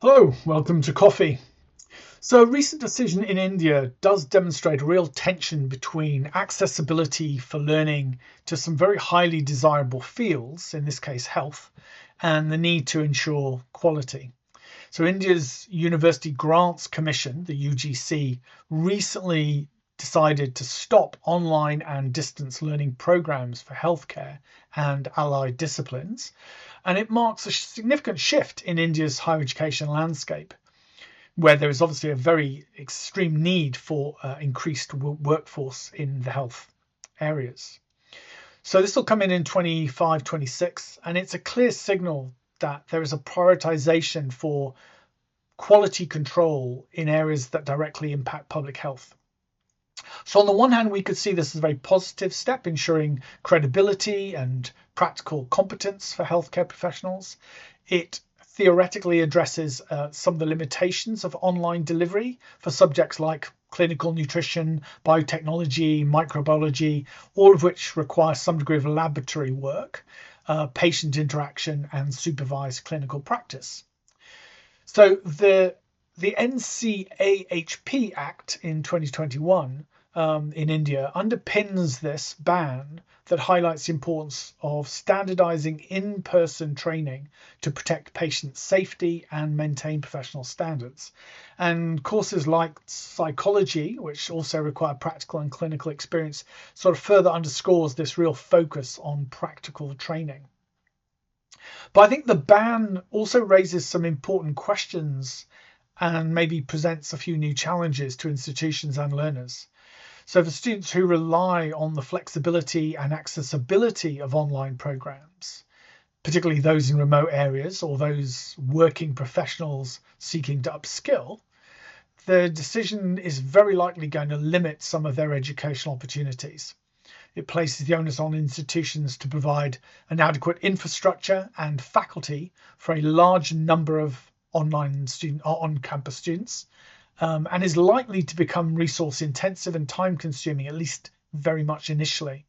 Hello, welcome to Coffee. So, a recent decision in India does demonstrate a real tension between accessibility for learning to some very highly desirable fields, in this case health, and the need to ensure quality. So, India's University Grants Commission, the UGC, recently decided to stop online and distance learning programs for healthcare and allied disciplines. And it marks a significant shift in India's higher education landscape, where there is obviously a very extreme need for increased workforce in the health areas. So this will come in 25, 26, and it's a clear signal that there is a prioritization for quality control in areas that directly impact public health. So on the one hand, we could see this as a very positive step, ensuring credibility and practical competence for healthcare professionals. It theoretically addresses some of the limitations of online delivery for subjects like clinical nutrition, biotechnology, microbiology, all of which require some degree of laboratory work, patient interaction, and supervised clinical practice. So the NCAHP Act in 2021 in India underpins this ban that highlights the importance of standardizing in-person training to protect patient safety and maintain professional standards. And courses like psychology, which also require practical and clinical experience, sort of further underscores this real focus on practical training. But I think the ban also raises some important questions and maybe presents a few new challenges to institutions and learners. So for students who rely on the flexibility and accessibility of online programs, particularly those in remote areas or those working professionals seeking to upskill, the decision is very likely going to limit some of their educational opportunities. It places the onus on institutions to provide an adequate infrastructure and faculty for a large number of on-campus students, and is likely to become resource intensive and time consuming, at least very much initially.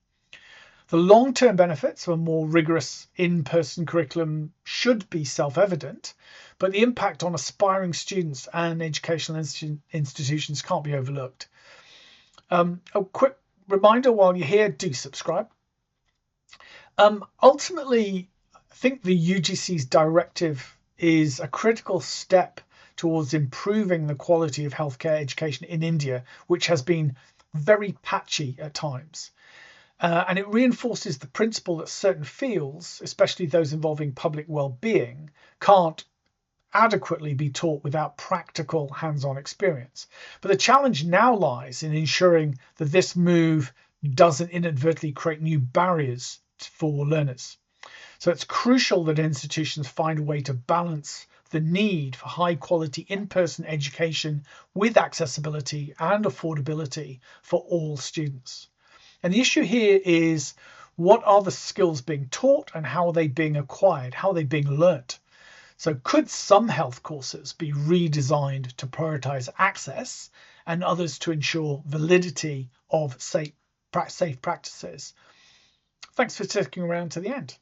The long-term benefits of a more rigorous in-person curriculum should be self-evident, but the impact on aspiring students and educational institutions can't be overlooked. A quick reminder while you're here, do subscribe. Ultimately, I think the UGC's directive is a critical step towards improving the quality of healthcare education in India, which has been very patchy at times. And it reinforces the principle that certain fields, especially those involving public well-being, can't adequately be taught without practical hands-on experience. But the challenge now lies in ensuring that this move doesn't inadvertently create new barriers for learners. So it's crucial that institutions find a way to balance the need for high quality in-person education with accessibility and affordability for all students. And the issue here is, what are the skills being taught and how are they being acquired? How are they being learnt? So could some health courses be redesigned to prioritize access and others to ensure validity of safe practices? Thanks for sticking around to the end.